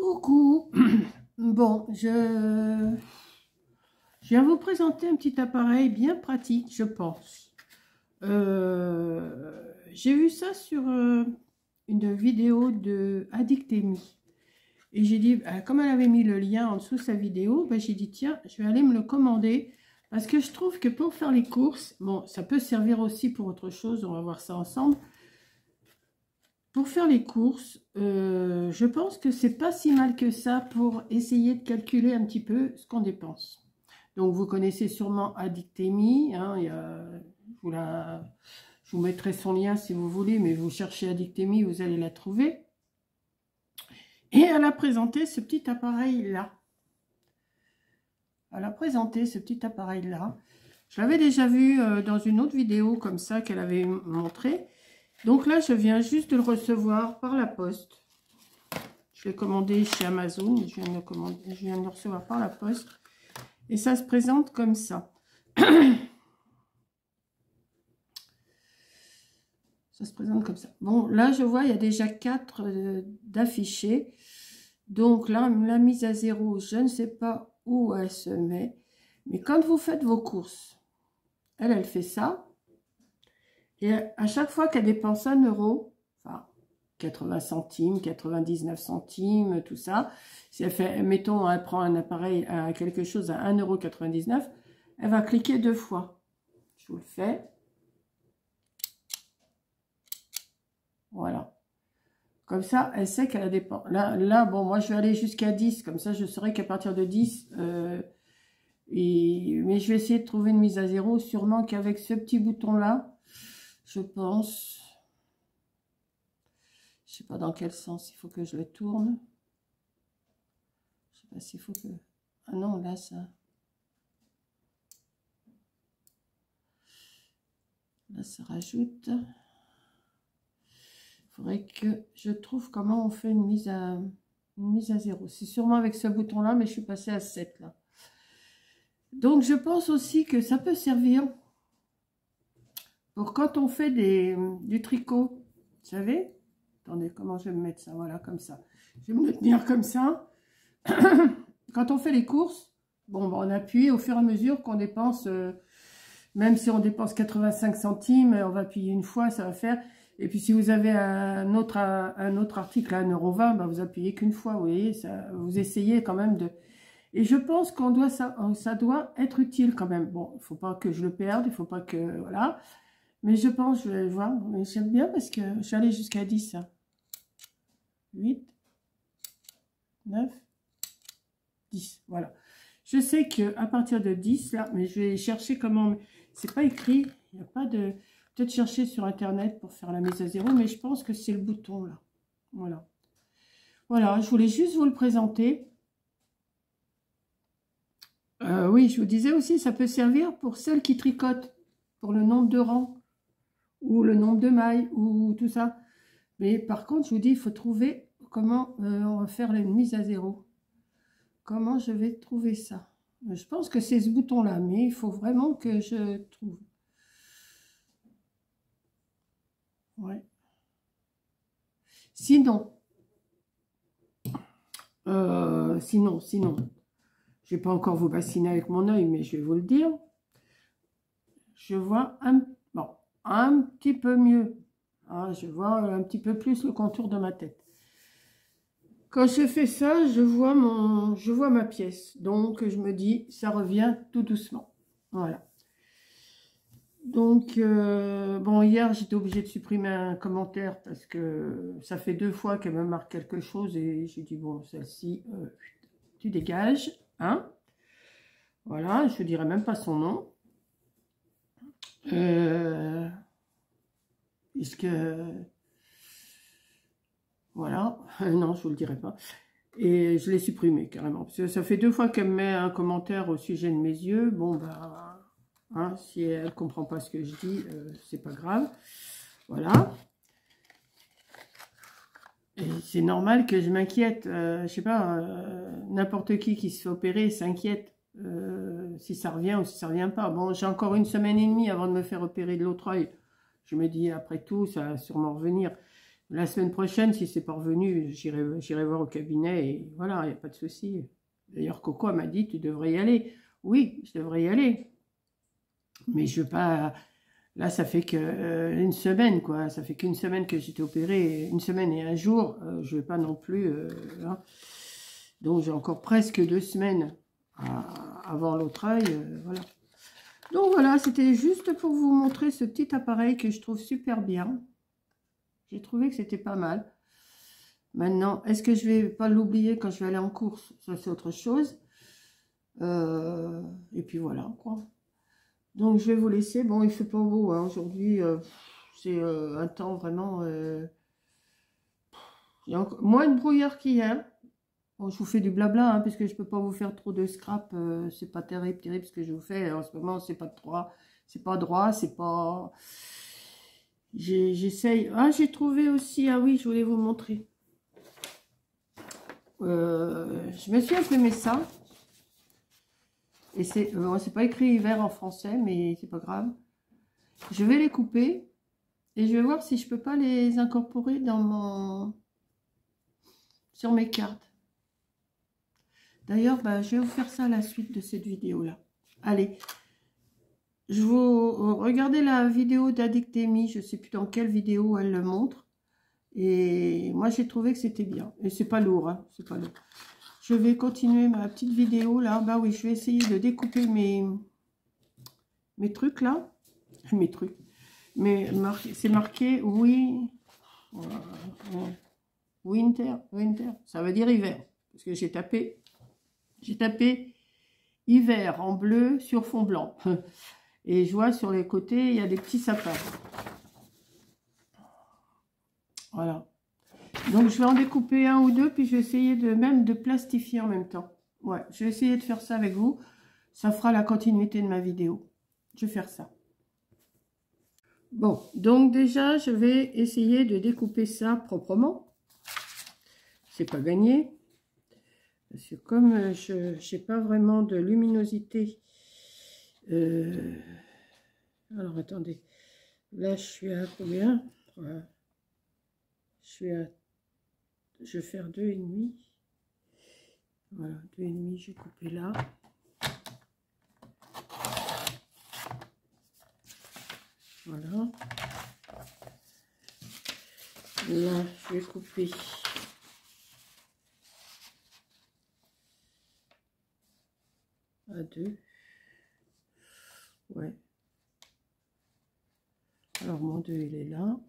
Coucou. Bon, je viens vous présenter un petit appareil bien pratique, je pense. J'ai vu ça sur une vidéo de Addictemy. Et j'ai dit, comme elle avait mis le lien en dessous de sa vidéo, j'ai dit, tiens, je vais aller me le commander. Parce que je trouve que pour faire les courses, bon, ça peut servir aussi pour autre chose, on va voir ça ensemble. Pour faire les courses, je pense que c'est pas si mal que ça pour essayer de calculer un petit peu ce qu'on dépense. Donc vous connaissez sûrement Addictemy, hein, je vous mettrai son lien si vous voulez, mais vous cherchez Addictemy, vous allez la trouver. Et elle a présenté ce petit appareil-là. Elle a présenté ce petit appareil-là. Je l'avais déjà vu dans une autre vidéo comme ça qu'elle avait montré. Donc là, je viens juste de le recevoir par la poste. Je l'ai commandé chez Amazon. Je viens de le recevoir par la poste. Et ça se présente comme ça. Ça se présente comme ça. Bon, là, je vois, il y a déjà 4 d'affichés. Donc là, la mise à zéro, je ne sais pas où elle se met. Mais quand vous faites vos courses, elle fait ça. Et à chaque fois qu'elle dépense 1 euro, enfin 80 centimes, 99 centimes, tout ça, si elle fait, mettons, elle prend un appareil à quelque chose à 1,99 €, elle va cliquer 2 fois. Je vous le fais. Voilà. Comme ça, elle sait qu'elle a dépensé. Là, bon, moi je vais aller jusqu'à 10, comme ça je saurai qu'à partir de 10, mais je vais essayer de trouver une mise à zéro, sûrement qu'avec ce petit bouton-là, je pense, je sais pas dans quel sens il faut que je le tourne. Je sais pas s'il faut que... Ah non, là, ça... Là, ça rajoute. Il faudrait que je trouve comment on fait une mise à zéro. C'est sûrement avec ce bouton-là, mais je suis passée à 7, là. Donc, je pense aussi que ça peut servir pour quand on fait du tricot. Vous savez? Attendez, comment je vais me mettre ça? Voilà, comme ça. Je vais me le tenir comme ça. Quand on fait les courses, bon, on appuie au fur et à mesure qu'on dépense, même si on dépense 85 centimes, on va appuyer une fois, ça va faire. Et puis si vous avez un autre article à 1,20 €, vous appuyez qu'une fois, vous voyez, ça, vous essayez quand même de... Et je pense qu'on doit ça doit être utile quand même. Bon, il ne faut pas que je le perde, il ne faut pas que... Voilà. Mais je pense, je vais voir, mais j'aime bien parce que je suis allée jusqu'à 10. 8, 9, 10, voilà. Je sais qu'à partir de 10, là, mais je vais chercher comment... C'est pas écrit, il n'y a pas de... Peut-être chercher sur Internet pour faire la mise à zéro, mais je pense que c'est le bouton, là. Voilà. Voilà, je voulais juste vous le présenter. Oui, je vous disais aussi, ça peut servir pour celles qui tricotent, pour le nombre de rangs, ou le nombre de mailles, ou tout ça. Mais par contre, je vous dis, il faut trouver comment on va faire une mise à zéro. Comment je vais trouver ça? Je pense que c'est ce bouton-là, mais il faut vraiment que je trouve. Ouais. Sinon, je ne vais pas encore vous bassiner avec mon œil, mais je vais vous le dire. Je vois un petit peu mieux. Hein, je vois un petit peu plus le contour de ma tête. Quand je fais ça, je vois ma pièce. Donc, je me dis, ça revient tout doucement. Voilà. Donc, bon, hier, j'étais obligée de supprimer un commentaire parce que ça fait 2 fois qu'elle me marque quelque chose et j'ai dit, bon, celle-ci, tu dégages, hein. Voilà, je ne dirai même pas son nom. Puisque... Voilà, non, je ne vous le dirai pas. Et je l'ai supprimé carrément. Parce que ça fait 2 fois qu'elle me met un commentaire au sujet de mes yeux. Bon, bah, hein, si elle ne comprend pas ce que je dis, c'est pas grave. Voilà. Et c'est normal que je m'inquiète. Je sais pas, n'importe qui se fait opérer s'inquiète si ça revient ou si ça revient pas. Bon, j'ai encore 1 semaine et demie avant de me faire opérer de l'autre œil. Je me dis, après tout, ça va sûrement revenir. La semaine prochaine, si c'est pas revenu, j'irai voir au cabinet et voilà, il n'y a pas de souci. D'ailleurs, Coco m'a dit, tu devrais y aller. Oui, je devrais y aller. Mais je veux pas... Là, ça fait une semaine, quoi. Ça fait qu'une semaine que j'étais opérée. Une semaine et un jour. Je vais pas non plus... hein. Donc, j'ai encore presque 2 semaines avant l'autre œil. Voilà. Donc, voilà, c'était juste pour vous montrer ce petit appareil que je trouve super bien. J'ai trouvé que c'était pas mal. Maintenant, est-ce que je vais pas l'oublier quand je vais aller en course? Ça, c'est autre chose. Et puis, voilà, quoi. Donc, je vais vous laisser. Bon, il fait pas beau, hein. Aujourd'hui, c'est un temps vraiment... il y a moins de brouillard qu'hier. Bon, je vous fais du blabla, hein, puisque je peux pas vous faire trop de scrap. C'est pas terrible ce que je vous fais. En ce moment, c'est pas droit. C'est pas droit, c'est pas... J'essaye... Ah, j'ai trouvé aussi... Ah oui, je voulais vous montrer. Je me suis imprimé ça. Et c'est pas écrit hiver en français, mais c'est pas grave. Je vais les couper. Et je vais voir si je peux pas les incorporer dans sur mes cartes. D'ailleurs, bah, je vais vous faire ça à la suite de cette vidéo-là. Allez. Je vous regardez la vidéo d'Addictémie. Je sais plus dans quelle vidéo elle le montre. Et moi, j'ai trouvé que c'était bien. Et c'est pas lourd, hein. C'est pas lourd. Je vais continuer ma petite vidéo là. Bah oui, je vais essayer de découper mes trucs là. Mes trucs. Mais c'est marqué oui. Winter. Ça veut dire hiver. Parce que j'ai tapé hiver en bleu sur fond blanc. Et je vois sur les côtés, il y a des petits sapins. Voilà. Donc, je vais en découper un ou deux, puis je vais essayer même de plastifier en même temps. Ouais, je vais essayer de faire ça avec vous. Ça fera la continuité de ma vidéo. Je vais faire ça. Bon, donc déjà, je vais essayer de découper ça proprement. C'est pas gagné. Parce que comme je n'ai pas vraiment de luminosité... Alors, attendez. Là, je suis à combien? Je vais faire 2,5. Voilà, 2,5, j'ai coupé là. Voilà. Là, je vais couper à 2. Ouais. Alors, mon 2, il est là.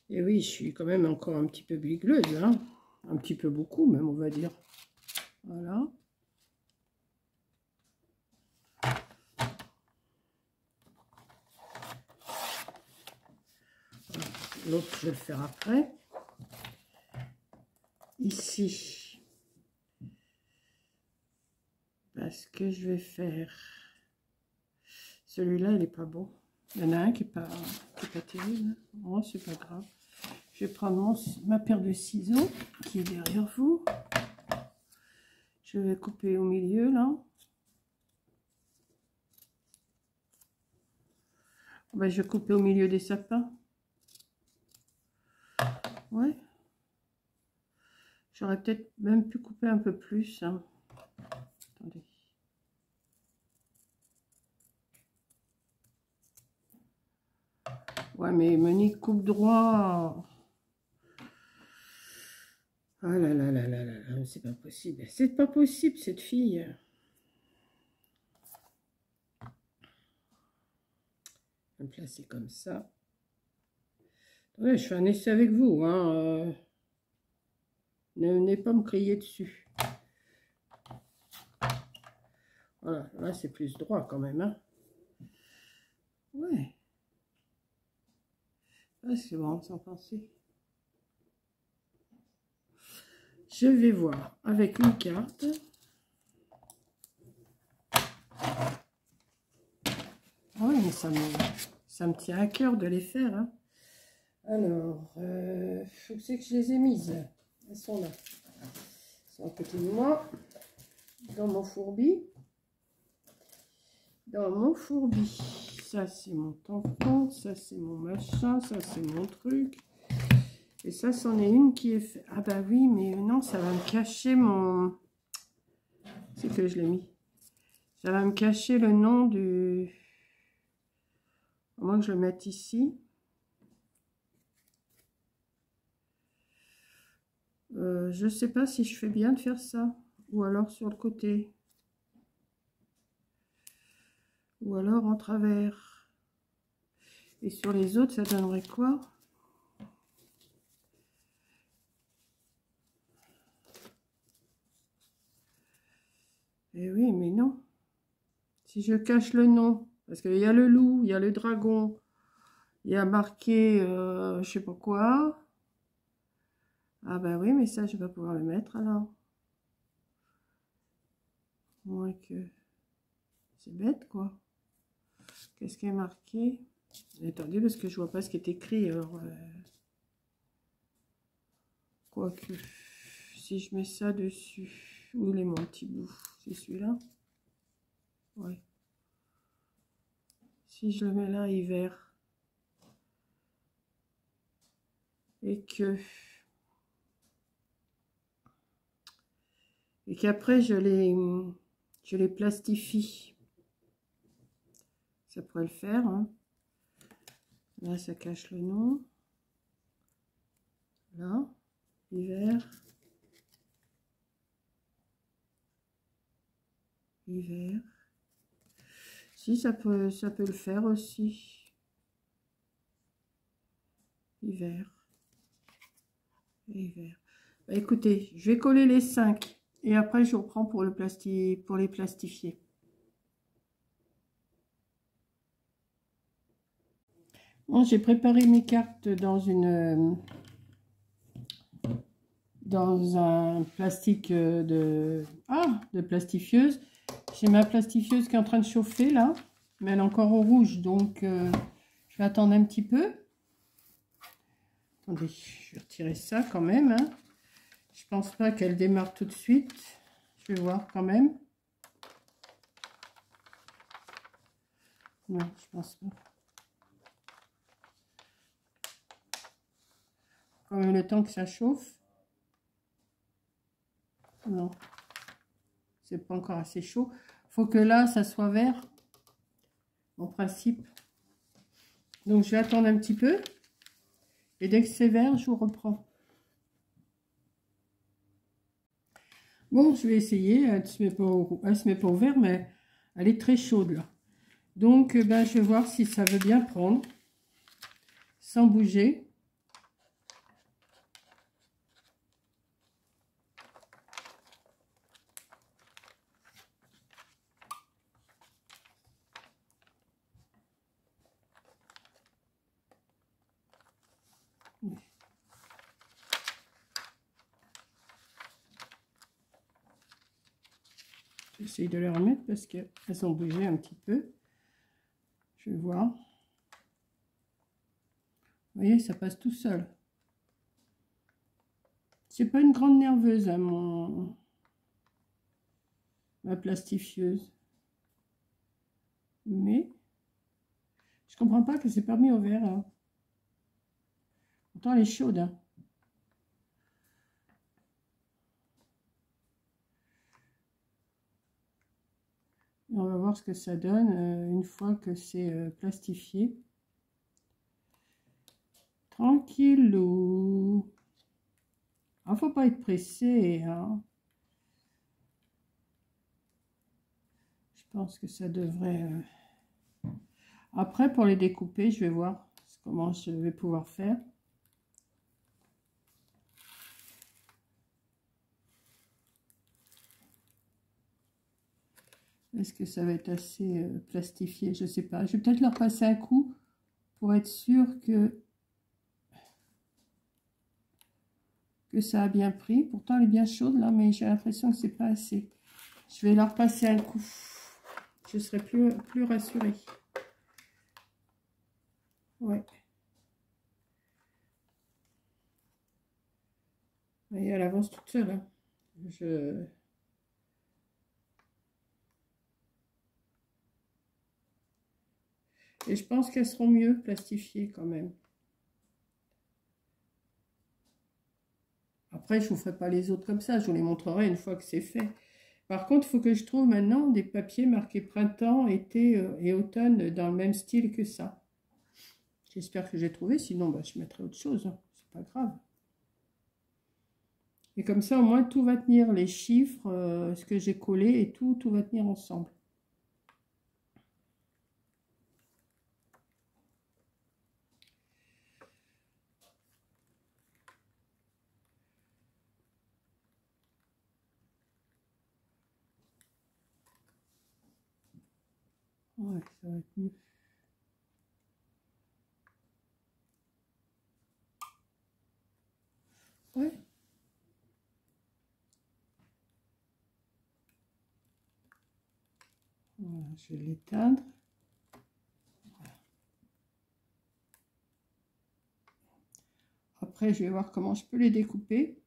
Et oui, je suis quand même encore un petit peu bigleuse, hein. Un petit peu beaucoup, même, on va dire. Voilà. L'autre, je vais le faire après. Ici. Parce que je vais faire... Celui-là, il n'est pas beau. Il y en a un qui n'est pas terrible. Bon, c'est pas grave. Je vais prendre ma paire de ciseaux qui est derrière vous. Je vais couper au milieu, là. Ben, je vais couper au milieu des sapins. Ouais. J'aurais peut-être même pu couper un peu plus. Hein. Attendez. Ouais, mais Monique coupe droit. Ah là là là là là, c'est pas possible. C'est pas possible, cette fille. Je vais me placer comme ça. Attendez, je fais un essai avec vous. Hein. Ne venez pas me crier dessus. Voilà, là c'est plus droit quand même. Hein. Ouais. Ah, c'est bon, sans penser. Je vais voir avec une carte. Ah oui, mais ça me tient à cœur de les faire. Hein. Alors, faut que c'est que je les ai mises. Elles sont là. Elles sont à côté de moi. Dans mon fourbi. Dans mon fourbi. Ça, c'est mon tampon. Ça, c'est mon machin. Ça, c'est mon truc. Et ça, c'en est une qui est faite. Ah bah oui, mais non, ça va me cacher mon... C'est que je l'ai mis. Ça va me cacher le nom du... À moins que je le mette ici. Je ne sais pas si je fais bien de faire ça. Ou alors sur le côté. Ou alors en travers. Et sur les autres, ça donnerait quoi? Eh oui, mais non. Si je cache le nom, parce qu'il y a le loup, il y a le dragon, il y a marqué je sais pas quoi. Ah bah oui, mais ça, je vais pas pouvoir le mettre alors. Moins que... C'est bête, quoi. Qu'est-ce qui est marqué? Attendez, parce que je vois pas ce qui est écrit, alors... Quoique... Si je mets ça dessus... Où il est mon petit bout? C'est celui-là? Ouais. Si je le mets là, hiver... Et que... Et qu'après, je les plastifie. Ça pourrait le faire, hein. Là, ça cache le nom. Là, hiver. Hiver. Si, ça peut le faire aussi. Hiver. Hiver. Bah, écoutez, je vais coller les 5. Et après, je reprends pour les plastifier. Bon, j'ai préparé mes cartes dans un plastique de plastifieuse. J'ai ma plastifieuse qui est en train de chauffer là, mais elle est encore au rouge, donc je vais attendre un petit peu. Attendez, je vais retirer ça quand même, hein. Je pense pas qu'elle démarre tout de suite. Je vais voir quand même. Non, je pense pas. Quand même le temps que ça chauffe. Non, c'est pas encore assez chaud. Faut que là, ça soit vert, en principe. Donc, je vais attendre un petit peu. Et dès que c'est vert, je vous reprends. Bon, je vais essayer. Elle se met pas au vert, mais elle est très chaude là. Donc, ben, je vais voir si ça veut bien prendre. Sans bouger. J'essaye de les remettre parce qu'elles ont bougé un petit peu. Je vais voir. Vous voyez, ça passe tout seul. C'est pas une grande nerveuse, hein, ma plastifieuse. Mais je comprends pas que c'est pas mis au vert. Hein. Pourtant, elle est chaude. Hein. On va voir ce que ça donne une fois que c'est plastifié. Tranquillou. Il ne faut pas être pressé. Hein. Je pense que ça devrait... Après, pour les découper, je vais voir comment je vais pouvoir faire. Est-ce que ça va être assez plastifié? Je ne sais pas. Je vais peut-être leur passer un coup pour être sûr que ça a bien pris. Pourtant, elle est bien chaude là, mais j'ai l'impression que c'est pas assez. Je vais leur passer un coup. Je serai plus rassurée. Ouais. Et elle avance toute seule. Hein. Et je pense qu'elles seront mieux plastifiées quand même. Après, je vous ferai pas les autres comme ça, je vous les montrerai une fois que c'est fait. Par contre, il faut que je trouve maintenant des papiers marqués printemps, été et automne dans le même style que ça. J'espère que j'ai trouvé, sinon bah, je mettrai autre chose, hein. C'est pas grave. Et comme ça, au moins, tout va tenir, les chiffres, ce que j'ai collé et tout va tenir ensemble. Ouais, ça va être mieux. Ouais. Voilà, je vais l'éteindre. Voilà. Après, je vais voir comment je peux les découper.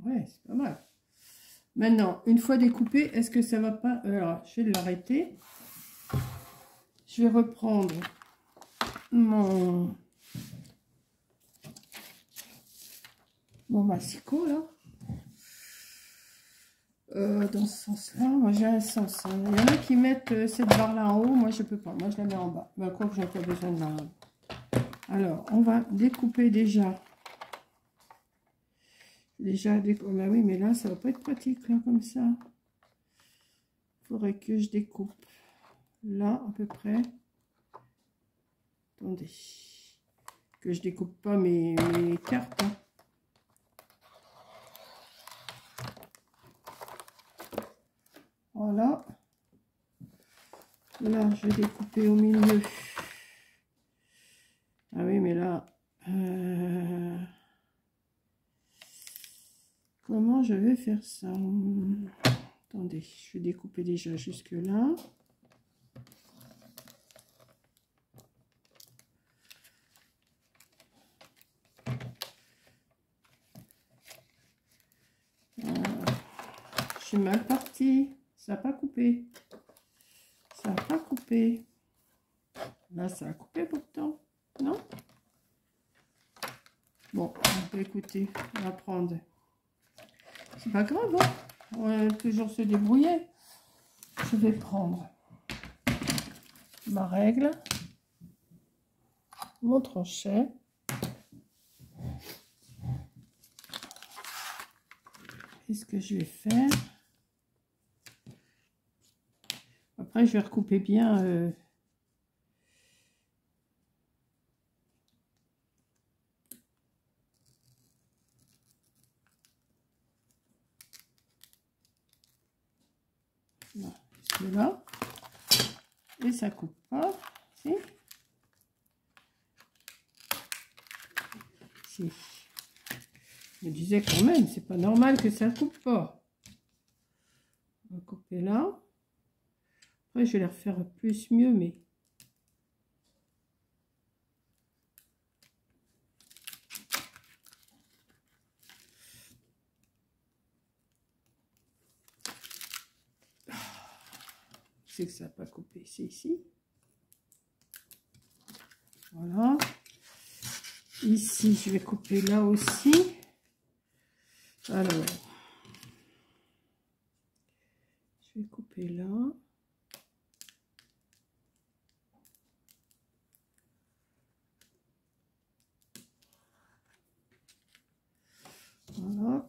Ouais, c'est pas mal. Maintenant, une fois découpé, est-ce que ça va pas... Alors, je vais l'arrêter. Je vais reprendre mon massicot, là. Dans ce sens-là, moi j'ai un sens. Hein. Il y en a qui mettent cette barre-là en haut. Moi, je peux pas. Moi, je la mets en bas. Ben, quoi que j'ai pas besoin de la... Alors, on va découper déjà. Oh, bah oui, mais là, ça va pas être pratique, là, comme ça. Il faudrait que je découpe là, à peu près. Attendez. Que je découpe pas mes cartes. Hein. Voilà. Là, je vais découper au milieu. Ah oui, mais là... Comment je vais faire ça? Attendez, je vais découper déjà jusque là. Je suis mal partie. Ça n'a pas coupé. Ça n'a pas coupé. Là, ça a coupé pourtant. Non? Bon, écoutez, on va prendre. C'est pas grave, hein? On va toujours se débrouiller. Je vais prendre ma règle, mon tranchet. Et ce que je vais faire. Après, je vais recouper bien. Là. Et ça coupe pas. Si. Si. Je me disais quand même, c'est pas normal que ça coupe pas. On va couper là. Après, je vais les refaire plus mieux, mais... C'est que ça n'a pas coupé, c'est ici. Voilà. Ici, je vais couper là aussi. Alors, je vais couper là. Voilà.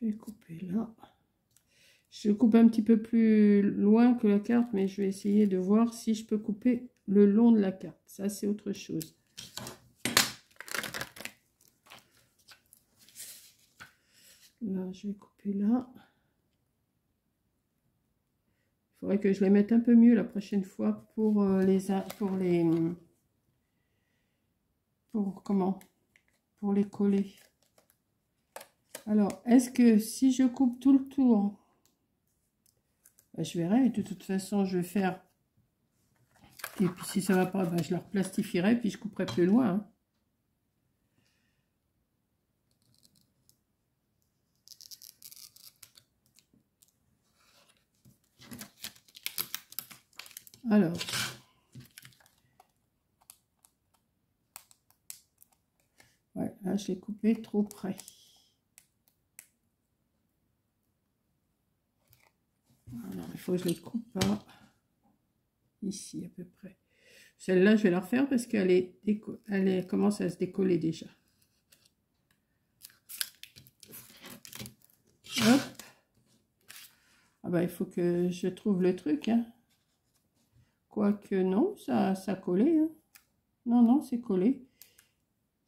Je vais couper là. Je coupe un petit peu plus loin que la carte, mais je vais essayer de voir si je peux couper le long de la carte. Ça, c'est autre chose. Là, je vais couper là. Il faudrait que je les mette un peu mieux la prochaine fois pour les coller. Alors, est-ce que si je coupe tout le tour, ben, je verrai. De toute façon, je vais faire. Et puis si ça va pas, ben, je la replastifierai, puis je couperai plus loin. Hein. Alors, Ouais, là, je l'ai coupé trop près. Alors, il faut que je les coupe pas ici à peu près. Celle-là, je vais la refaire parce qu'elle elle commence à se décoller déjà. Hop. Ah bah, il faut que je trouve le truc. Hein. Quoique non, ça collé. Hein. Non, non, c'est collé.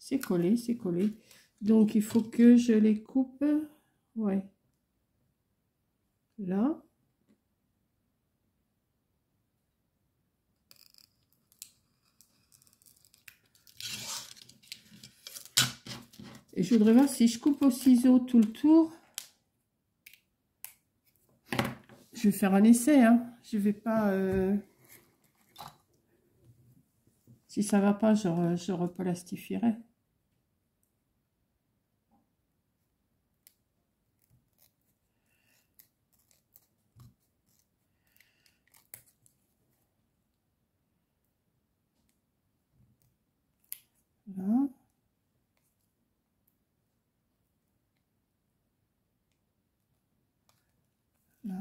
C'est collé, c'est collé. Donc, il faut que je les coupe. Ouais. Là. Et je voudrais voir si je coupe au ciseau tout le tour. Je vais faire un essai. Hein. Je vais pas... Si ça va pas, je replastifierai. Là. Là.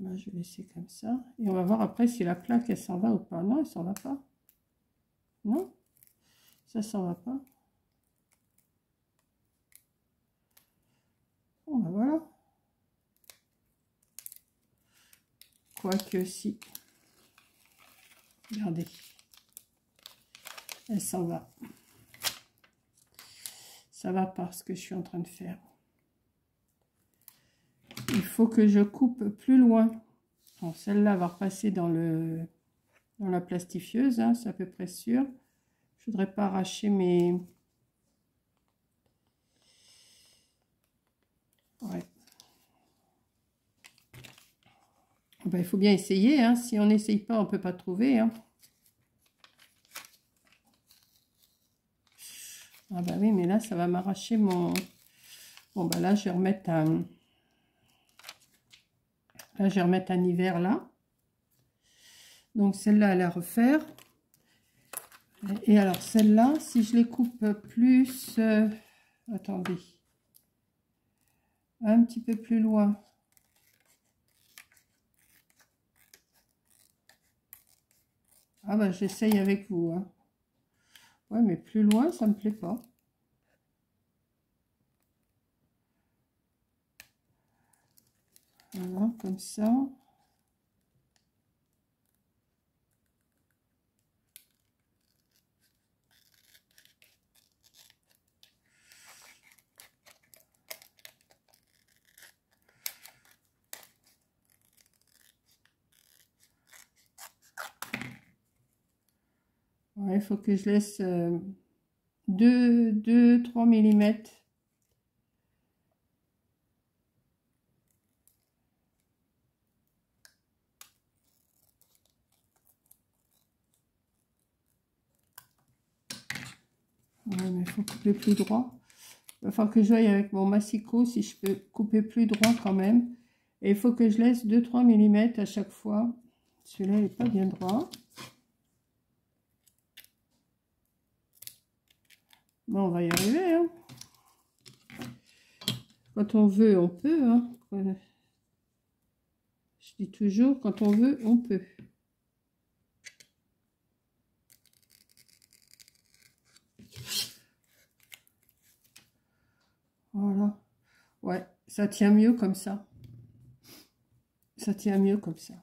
Là, je vais laisser comme ça. Et on va voir après si la plaque, elle s'en va ou pas. Non, elle s'en va pas. Non, ça s'en va pas. Bon, ben voilà. Quoique si. Regardez. Elle s'en va. Ça va pas ce que je suis en train de faire. Il faut que je coupe plus loin. Bon, celle-là va repasser dans la plastifieuse, hein, c'est à peu près sûr. Je voudrais pas arracher mes... Ouais. Ben, il faut bien essayer, hein. Si on n'essaye pas, on peut pas trouver. Hein. Ah bah oui, mais là, ça va m'arracher mon... Bon, bah là, je vais remettre un... Là, je vais remettre un hiver là. Donc, celle-là, elle à refaire. Et alors, celle-là, si je les coupe plus... attendez. Un petit peu plus loin. Ah bah, j'essaye avec vous. Hein. Ouais, mais plus loin, ça me plaît pas. Voilà, comme ça. Ouais, il faut que je laisse 2-3 mm. Ouais, mais il faut couper plus droit. Il va falloir que je aille avec mon massicot si je peux couper plus droit quand même. Et il faut que je laisse 2-3 mm à chaque fois. Celui-là, il n'est pas bien droit. Bon, on va y arriver. Hein. Quand on veut, on peut. Hein. Je dis toujours, quand on veut, on peut. Voilà. Ouais, ça tient mieux comme ça. Ça tient mieux comme ça.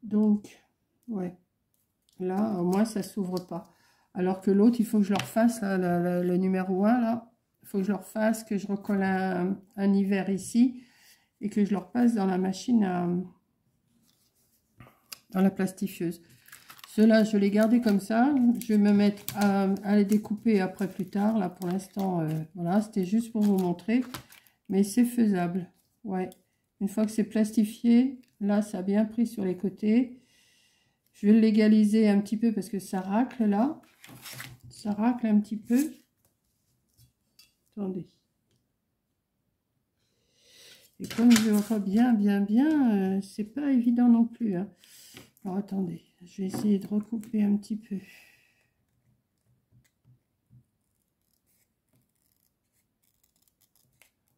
Donc, ouais. Là, au moins, ça s'ouvre pas. Alors que l'autre, il faut que je le refasse, là, le numéro 1, là. Il faut que je le refasse, que je recolle un hiver ici. Et que je le repasse dans la machine dans la plastifieuse. Ceux-là, je vais les garder comme ça. Je vais me mettre à les découper après plus tard. Là, pour l'instant, voilà, c'était juste pour vous montrer. Mais c'est faisable. Ouais. Une fois que c'est plastifié, là, ça a bien pris sur les côtés. Je vais le légaliser un petit peu parce que ça racle là. Ça racle un petit peu. Attendez. Et comme je vois pas bien, c'est pas évident non plus. Hein. Alors attendez, je vais essayer de recouper un petit peu.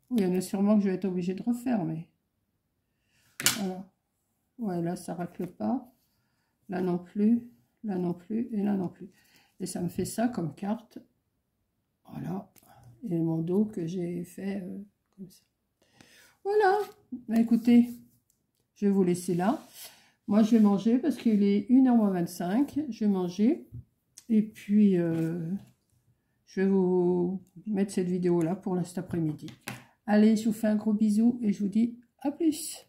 Oui, il y en a sûrement que je vais être obligée de refaire, mais... Voilà. Ouais, là, ça racle pas. Là non plus. Là non plus. Et là non plus. Et ça me fait ça comme carte. Voilà. Et mon dos que j'ai fait comme ça. Voilà. Bah, écoutez, je vais vous laisser là. Moi, je vais manger parce qu'il est 1h25. Je vais manger. Et puis, je vais vous mettre cette vidéo-là pour cet après-midi. Allez, je vous fais un gros bisou et je vous dis à plus.